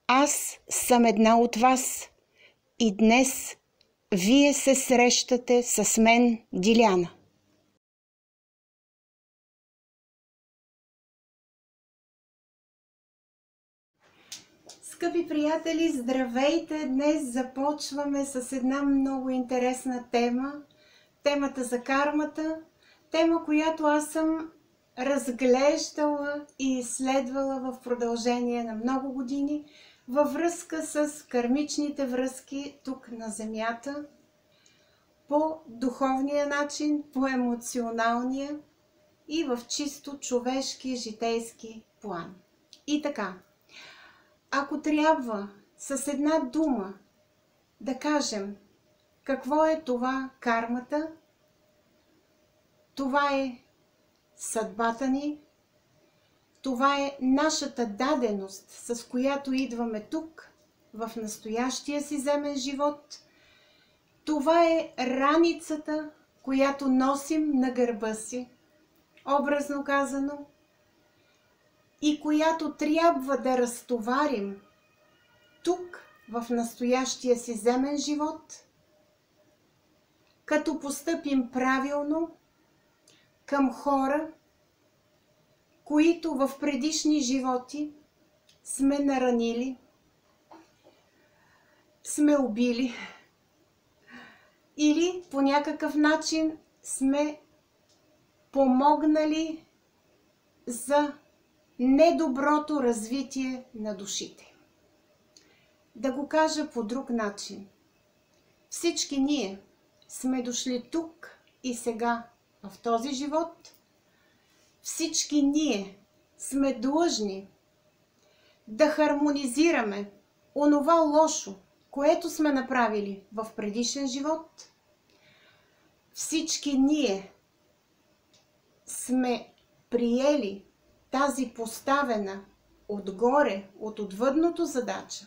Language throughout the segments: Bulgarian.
Аз съм една от вас и днес вие се срещате с мен, Диляна. Скъпи приятели, здравейте! Днес започваме с една много интересна тема. Темата за кармата. Тема, която аз съм разглеждала и изследвала в продължение на много години във връзка с кармичните връзки тук на Земята, по духовния начин, по емоционалния и в чисто човешки, житейски план. И така, ако трябва с една дума да кажем какво е това кармата, това е съдбата ни, това е нашата даденост, с която идваме тук, в настоящия си земен живот. Това е раницата, която носим на гърба си, образно казано, и която трябва да разтоварим тук, в настоящия си земен живот, като постъпим правилно към хора, които в предишни животи сме наранили, сме убили или по някакъв начин сме помогнали за недоброто развитие на душите. Да го кажа по друг начин. Всички ние сме дошли тук и сега в този живот. Всички ние сме длъжни да хармонизираме онова лошо, което сме направили в предишен живот. Всички ние сме приели тази поставена отгоре от отвъдното задача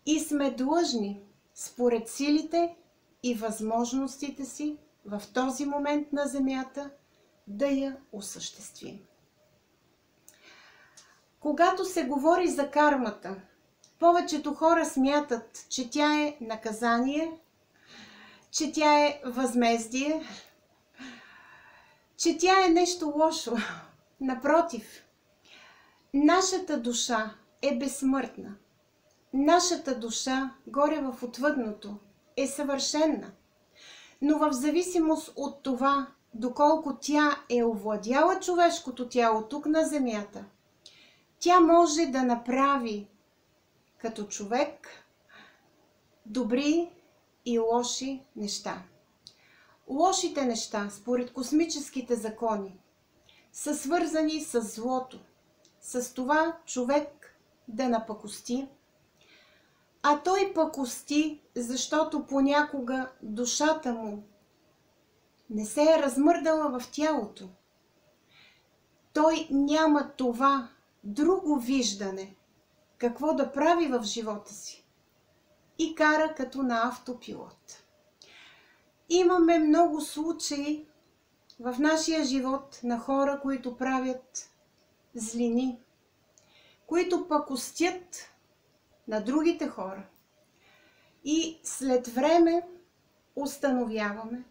и сме длъжни според силите и възможностите си в този момент на Земята да я осъществим. Когато се говори за кармата, повечето хора смятат, че тя е наказание, че тя е възмездие, че тя е нещо лошо. Напротив, нашата душа е безсмъртна. Нашата душа, горе в отвъдното, е съвършенна. Но в зависимост от това, доколко тя е овладяла човешкото тяло тук на Земята, тя може да направи като човек добри и лоши неща. Лошите неща, според космическите закони, са свързани с злото, с това човек да напакости, а той пакости, защото понякога душата му не се е размърдала в тялото. Той няма това друго виждане, какво да прави в живота си, и кара като на автопилот. Имаме много случаи в нашия живот на хора, които правят злини, които пакостят на другите хора. И след време установяваме,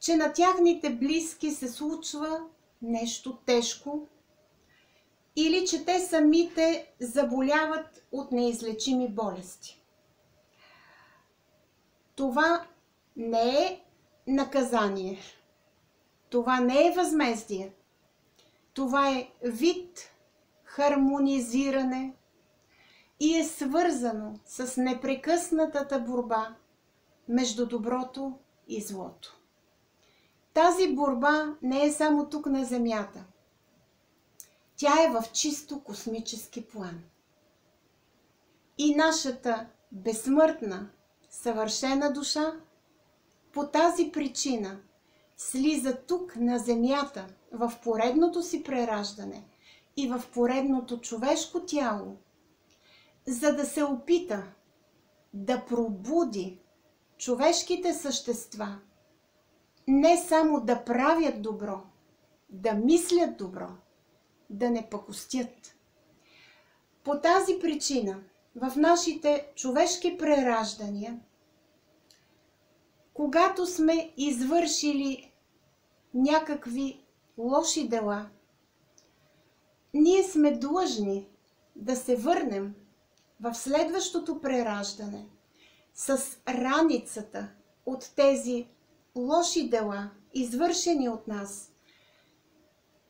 че на тяхните близки се случва нещо тежко или че те самите заболяват от неизлечими болести. Това не е наказание. Това не е възмездие. Това е вид хармонизиране и е свързано с непрекъснатата борба между доброто и злото. Тази борба не е само тук на Земята. Тя е в чисто космически план. И нашата безсмъртна, съвършена душа по тази причина слиза тук на Земята в поредното си прераждане и в поредното човешко тяло, за да се опита да пробуди човешките същества не само да правят добро, да мислят добро, да не пакостят. По тази причина в нашите човешки прераждания, когато сме извършили някакви лоши дела, ние сме длъжни да се върнем в следващото прераждане с раницата от тези лоши дела, извършени от нас,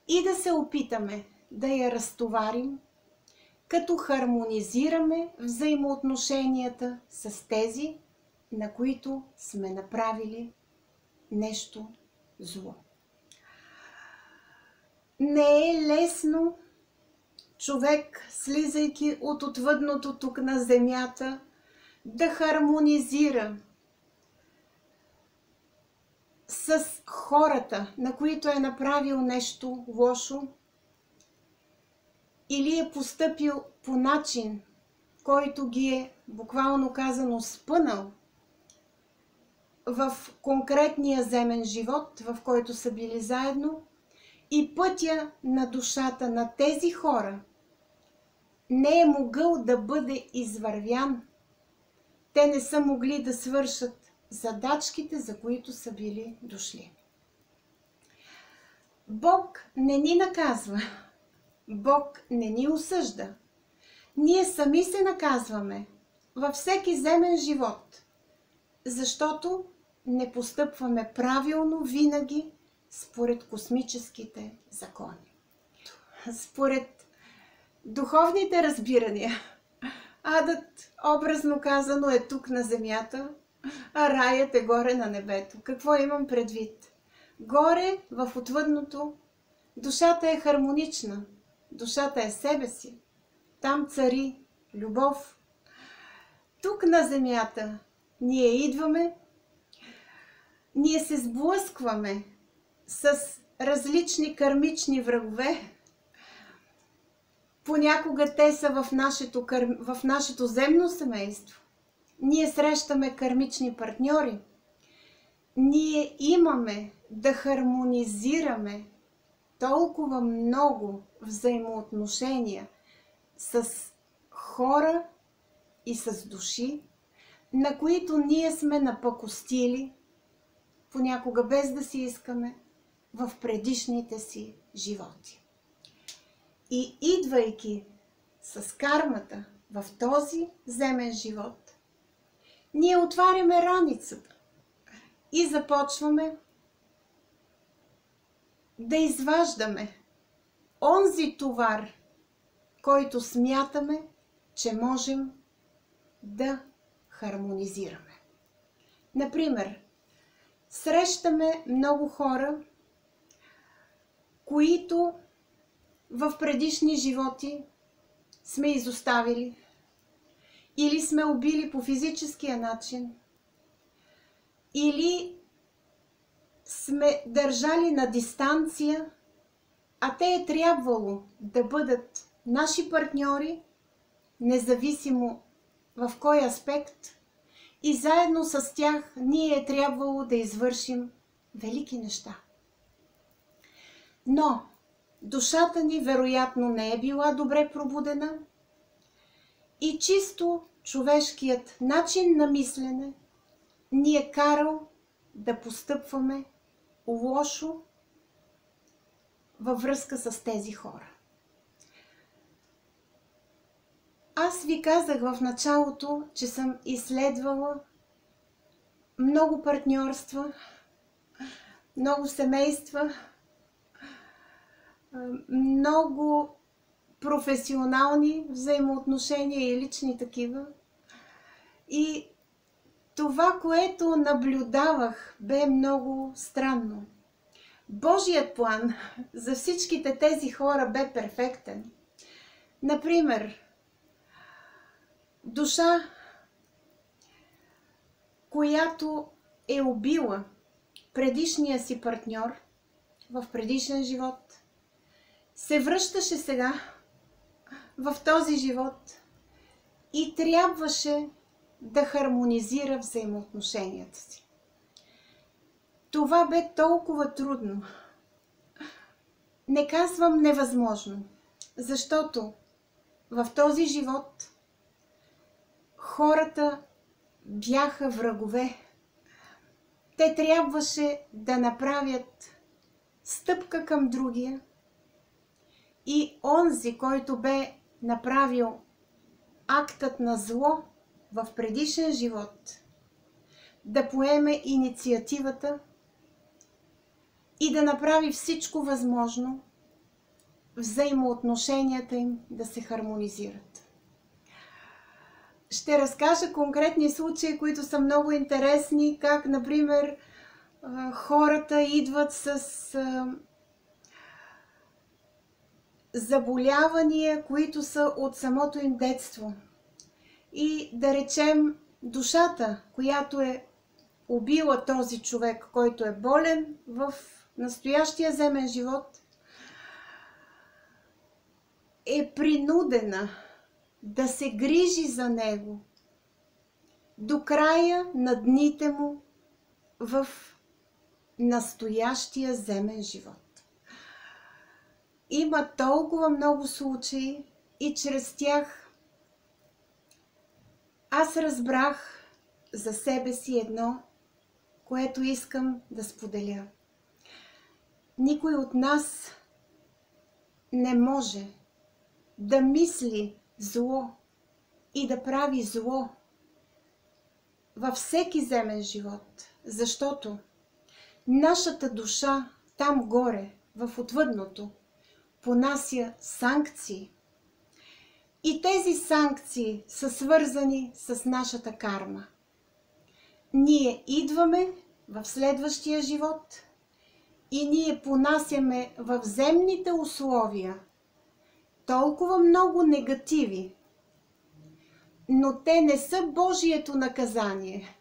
и да се опитаме да я разтоварим, като хармонизираме взаимоотношенията с тези, на които сме направили нещо зло. Не е лесно човек, слизайки от отвъдното тук на земята, да хармонизира с хората, на които е направил нещо лошо, или е постъпил по начин, който ги е, буквално казано, спънал в конкретния земен живот, в който са били заедно, и пътя на душата на тези хора не е могъл да бъде извървян. Те не са могли да свършат задачките, за които са били дошли. Бог не ни наказва. Бог не ни осъжда. Ние сами се наказваме във всеки земен живот, защото не постъпваме правилно винаги според космическите закони. Според духовните разбирания, адът, образно казано, е тук на земята, а раят е горе на небето. Какво имам предвид? Горе, в отвъдното, душата е хармонична. Душата е себе си. Там цари любов. Тук на земята ние идваме, ние се сблъскваме с различни кармични врагове. Понякога те са в нашето земно семейство. Ние срещаме кармични партньори. Ние имаме да хармонизираме толкова много взаимоотношения с хора и с души, на които ние сме напакостили, понякога без да си искаме, в предишните си животи. И идвайки с кармата в този земен живот, ние отваряме раницата и започваме да изваждаме онзи товар, който смятаме, че можем да хармонизираме. Например, срещаме много хора, които в предишни животи сме изоставили или сме убили по физическия начин, или сме държали на дистанция, а те е трябвало да бъдат наши партньори, независимо в кой аспект, и заедно с тях ние е трябвало да извършим велики неща. Но душата ни вероятно не е била добре пробудена и чисто човешкият начин на мислене ни е карал да постъпваме лошо във връзка с тези хора. Аз ви казах в началото, че съм изследвала много партньорства, много семейства, много професионални взаимоотношения и лични такива. И това, което наблюдавах, бе много странно. Божият план за всичките тези хора бе перфектен. Например, душа, която е убила предишния си партньор в предишен живот, се връщаше сега в този живот и трябваше да хармонизира взаимоотношенията си. Това бе толкова трудно. Не казвам невъзможно, защото в този живот хората бяха врагове. Те трябваше да направят стъпка към другия и онзи, който бе направил актът на зло в предишен живот, да поеме инициативата и да направи всичко възможно взаимоотношенията им да се хармонизират. Ще разкажа конкретни случаи, които са много интересни, как, например, хората идват с заболявания, които са от самото им детство. И да речем, душата, която е убила този човек, който е болен в настоящия земен живот, е принудена да се грижи за него до края на дните му в настоящия земен живот. Има толкова много случаи и чрез тях аз разбрах за себе си едно, което искам да споделя. Никой от нас не може да мисли зло и да прави зло във всеки земен живот, защото нашата душа там горе, в отвъдното, понася санкции. И тези санкции са свързани с нашата карма. Ние идваме в следващия живот и ние понасяме в земните условия толкова много негативи, но те не са Божието наказание.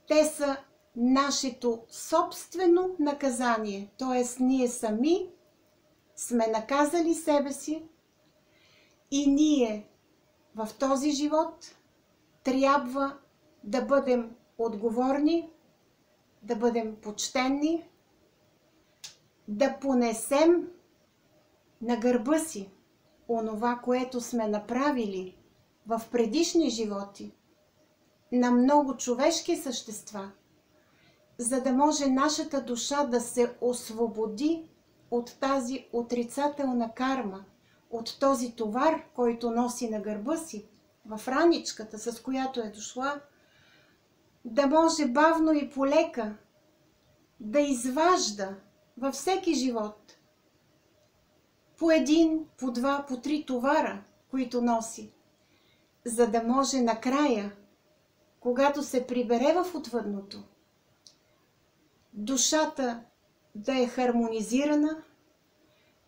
Те са нашето собствено наказание. Т.е. ние сами сме наказали себе си и ние в този живот трябва да бъдем отговорни, да бъдем почтенни, да понесем на гърба си онова, което сме направили в предишни животи на много човешки същества, за да може нашата душа да се освободи от тази отрицателна карма, от този товар, който носи на гърба си, в раничката, с която е дошла, да може бавно и полека да изважда във всеки живот по един, по два, по три товара, които носи, за да може накрая, когато се прибере в отвъдното, душата да е хармонизирана,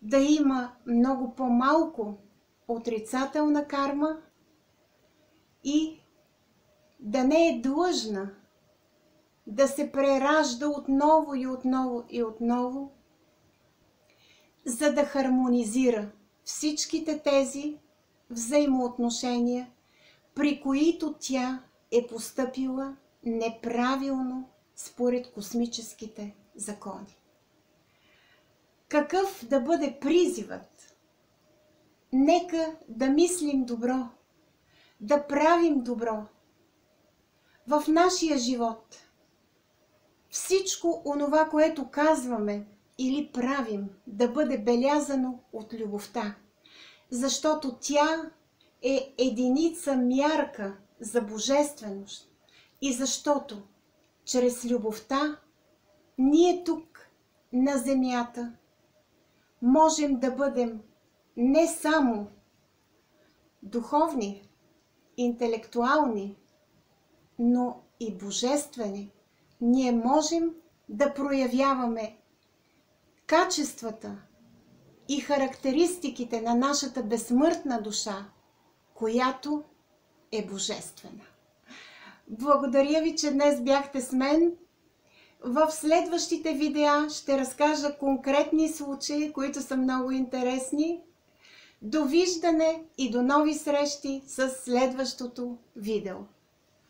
да има много по-малко отрицателна карма и да не е длъжна да се преражда отново и отново и отново, за да хармонизира всичките тези взаимоотношения, при които тя е постъпила неправилно според космическите закони. Какъв да бъде призивът? Нека да мислим добро, да правим добро в нашия живот. Всичко онова, което казваме или правим, да бъде белязано от любовта, защото тя е единица мярка за божественост и защото чрез любовта ние тук на земята можем да бъдем не само духовни, интелектуални, но и божествени. Ние можем да проявяваме качествата и характеристиките на нашата безсмъртна душа, която е божествена. Благодаря ви, че днес бяхте с мен. В следващите видеа ще разкажа конкретни случаи, които са много интересни. Довиждане и до нови срещи с следващото видео.